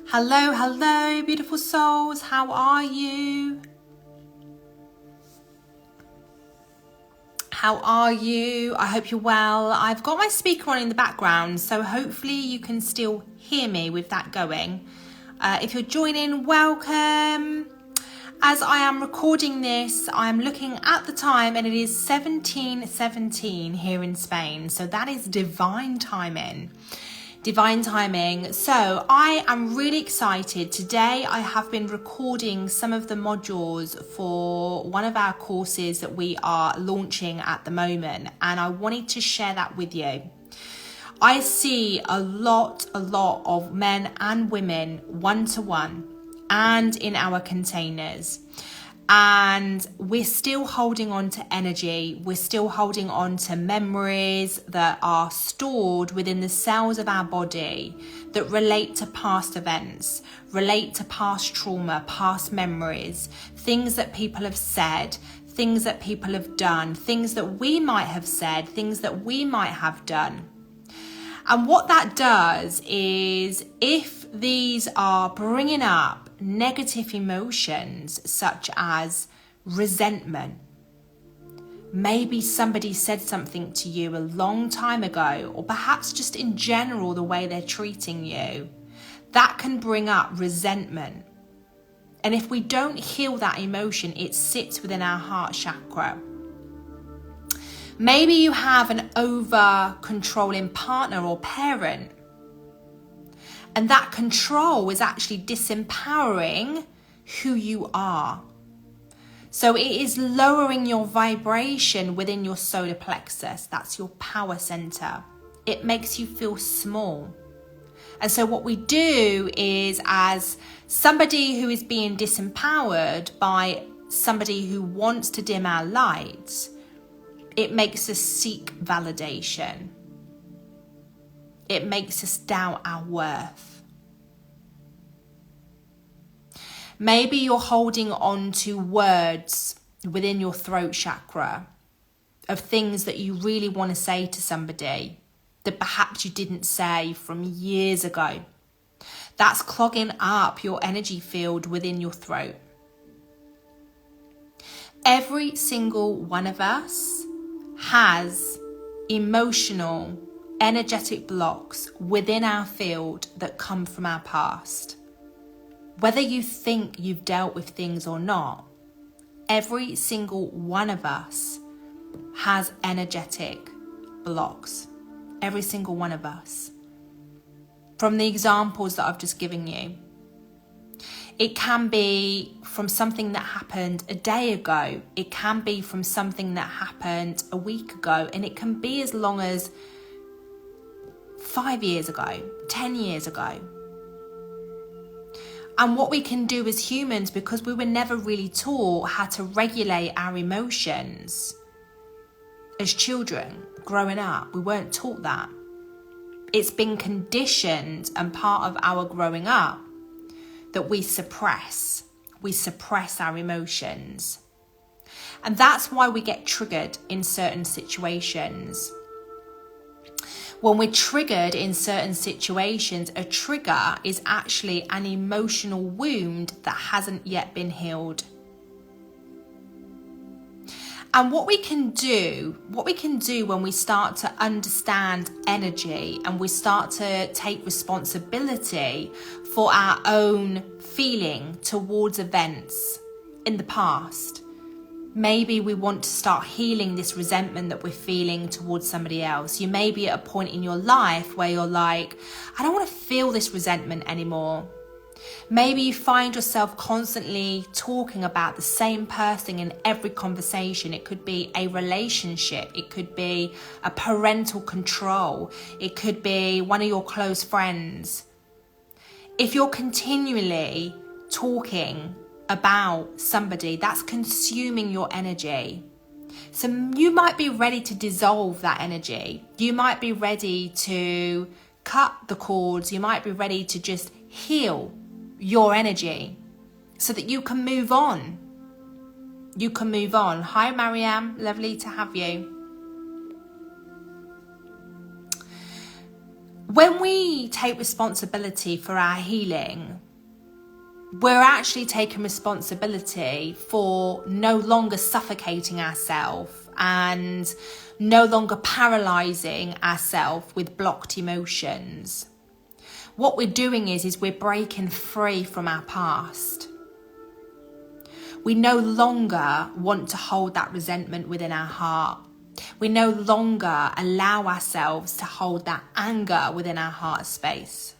Hello, hello, beautiful souls. How are you? How are you? I hope you're well. I've got my speaker on in the background, so hopefully you can still hear me with that going. If you're joining, welcome. As I am recording this, I'm looking at the time and it is 17:17 here in Spain. So that is divine timing. Divine timing. So I am really excited. Today I have been recording some of the modules for one of our courses that we are launching at the moment, and I wanted to share that with you. I see a lot of men and women one-to-one and in our containers. And we're still holding on to energy. We're still holding on to memories that are stored within the cells of our body that relate to past events, relate to past trauma, past memories, things that people have said, things that people have done, things that we might have said, things that we might have done. And what that does is, if these are bringing up negative emotions such as resentment, maybe somebody said something to you a long time ago, or perhaps just in general the way they're treating you, that can bring up resentment. And if we don't heal that emotion, it sits within our heart chakra. Maybe you have an over-controlling partner or parent, and that control is actually disempowering who you are. So it is lowering your vibration within your solar plexus. That's your power center. It makes you feel small. And so what we do is, as somebody who is being disempowered by somebody who wants to dim our light, it makes us seek validation. It makes us doubt our worth. Maybe you're holding on to words within your throat chakra of things that you really want to say to somebody that perhaps you didn't say from years ago. That's clogging up your energy field within your throat. Every single one of us has emotional, energetic blocks within our field that come from our past. Whether you think you've dealt with things or not, every single one of us has energetic blocks. Every single one of us. From the examples that I've just given you, it can be from something that happened a day ago. It can be from something that happened a week ago. And it can be as long as 5 years ago, 10 years ago. And what we can do as humans, because we were never really taught how to regulate our emotions as children growing up, we weren't taught that. It's been conditioned and part of our growing up that we suppress our emotions. And that's why we get triggered in certain situations. When we're triggered in certain situations, a trigger is actually an emotional wound that hasn't yet been healed. And what we can do when we start to understand energy and we start to take responsibility for our own feeling towards events in the past. Maybe we want to start healing this resentment that we're feeling towards somebody else. You may be at a point in your life where you're like, I don't want to feel this resentment anymore. Maybe you find yourself constantly talking about the same person in every conversation. It could be a relationship. It could be a parental control. It could be one of your close friends. If you're continually talking about somebody, that's consuming your energy. So you might be ready to dissolve that energy. You might be ready to cut the cords. You might be ready to just heal your energy so that you can move on. You can move on. Hi, Mariam. Lovely to have you. When we take responsibility for our healing, we're actually taking responsibility for no longer suffocating ourselves and no longer paralyzing ourselves with blocked emotions. What we're doing is we're breaking free from our past. We no longer want to hold that resentment within our heart. We no longer allow ourselves to hold that anger within our heart space.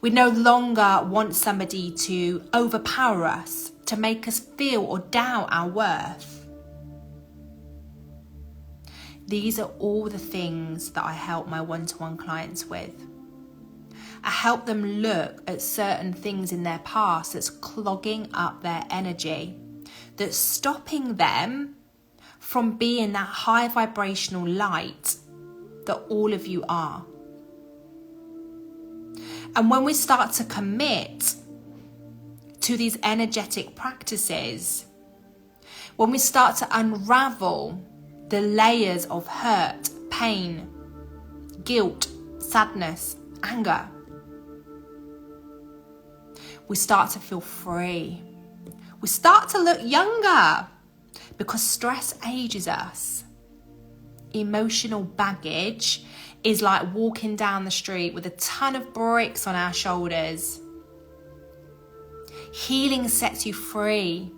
We no longer want somebody to overpower us, to make us feel or doubt our worth. These are all the things that I help my one-to-one clients with. I help them look at certain things in their past that's clogging up their energy, that's stopping them from being that high vibrational light that all of you are. And when we start to commit to these energetic practices, when we start to unravel the layers of hurt, pain, guilt, sadness, anger, we start to feel free. We start to look younger because stress ages us. Emotional baggage is like walking down the street with a ton of bricks on our shoulders. Healing sets you free.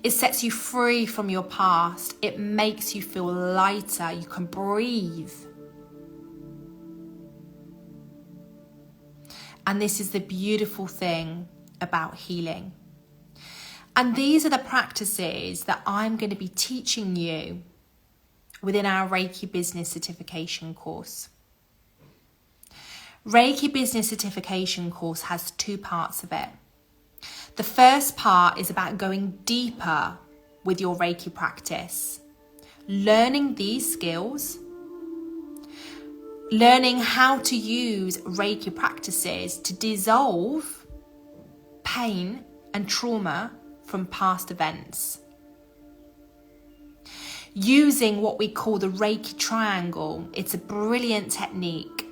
It sets you free from your past. It makes you feel lighter. You can breathe. And this is the beautiful thing about healing. And these are the practices that I'm going to be teaching you within our Reiki Business Certification course. Reiki Business Certification course has 2 parts of it. The first part is about going deeper with your Reiki practice, learning these skills, learning how to use Reiki practices to dissolve pain and trauma from past events. Using what we call the Reiki triangle. It's a brilliant technique.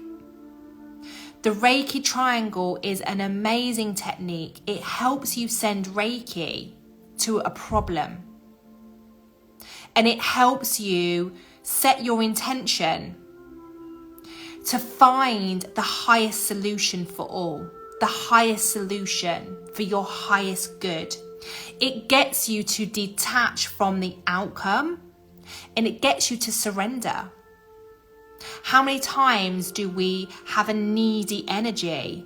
The Reiki triangle is an amazing technique. It helps you send Reiki to a problem. And it helps you set your intention to find the highest solution for all, the highest solution for your highest good. It gets you to detach from the outcome and it gets you to surrender. How many times do we have a needy energy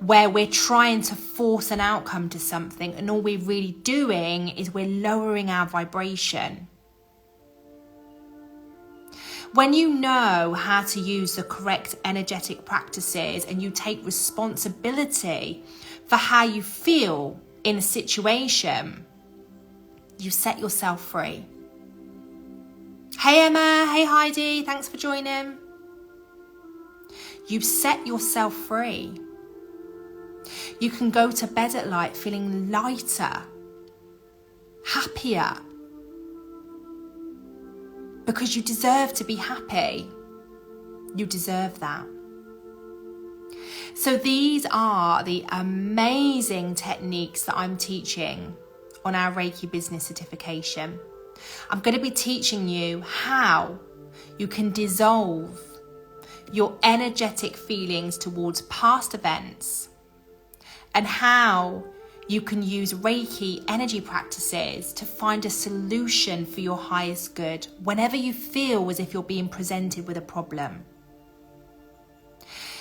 where we're trying to force an outcome to something and all we're really doing is we're lowering our vibration? When you know how to use the correct energetic practices and you take responsibility for how you feel in a situation, you set yourself free. Hey Emma, hey Heidi, thanks for joining. You set yourself free. You can go to bed at night feeling lighter, happier, because you deserve to be happy. You deserve that. So these are the amazing techniques that I'm teaching on our Reiki Business Certification. I'm going to be teaching you how you can dissolve your energetic feelings towards past events and how you can use Reiki energy practices to find a solution for your highest good whenever you feel as if you're being presented with a problem.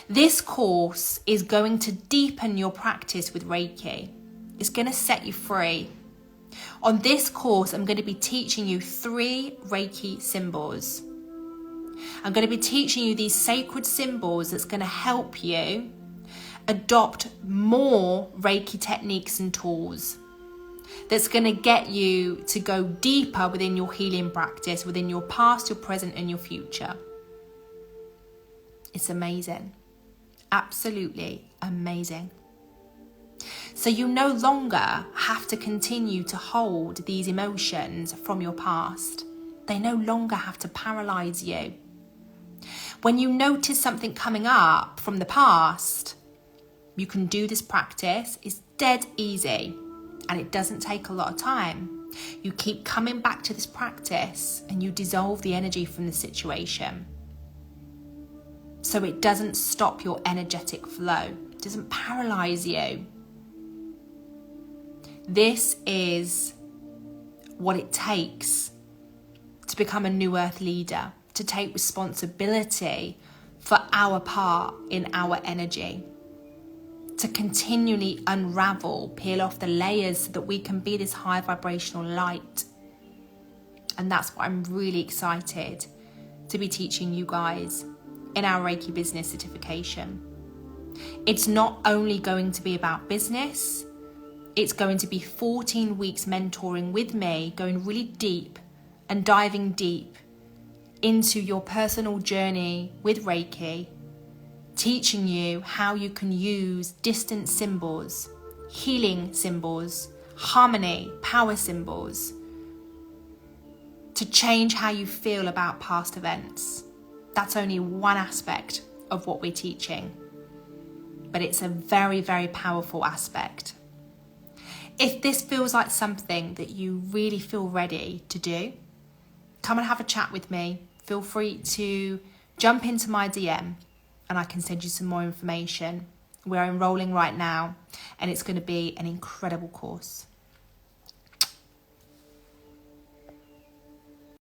This course is going to deepen your practice with Reiki. It's going to set you free. On this course, I'm going to be teaching you 3 Reiki symbols. I'm going to be teaching you these sacred symbols that's going to help you adopt more Reiki techniques and tools. That's going to get you to go deeper within your healing practice, within your past, your present, and your future. It's amazing. Absolutely amazing. So you no longer have to continue to hold these emotions from your past. They no longer have to paralyze you. When you notice something coming up from the past, you can do this practice. It's dead easy and it doesn't take a lot of time. You keep coming back to this practice and you dissolve the energy from the situation. So it doesn't stop your energetic flow. It doesn't paralyze you. This is what it takes to become a new earth leader, to take responsibility for our part in our energy, to continually unravel, peel off the layers so that we can be this high vibrational light. And that's what I'm really excited to be teaching you guys in our Reiki Business certification. It's not only going to be about business, it's going to be 14 weeks mentoring with me, going really deep and diving deep into your personal journey with Reiki, teaching you how you can use distant symbols, healing symbols, harmony, power symbols to change how you feel about past events. That's only one aspect of what we're teaching, but it's a very, very powerful aspect. If this feels like something that you really feel ready to do, come and have a chat with me. Feel free to jump into my DM and I can send you some more information. We're enrolling right now and it's going to be an incredible course.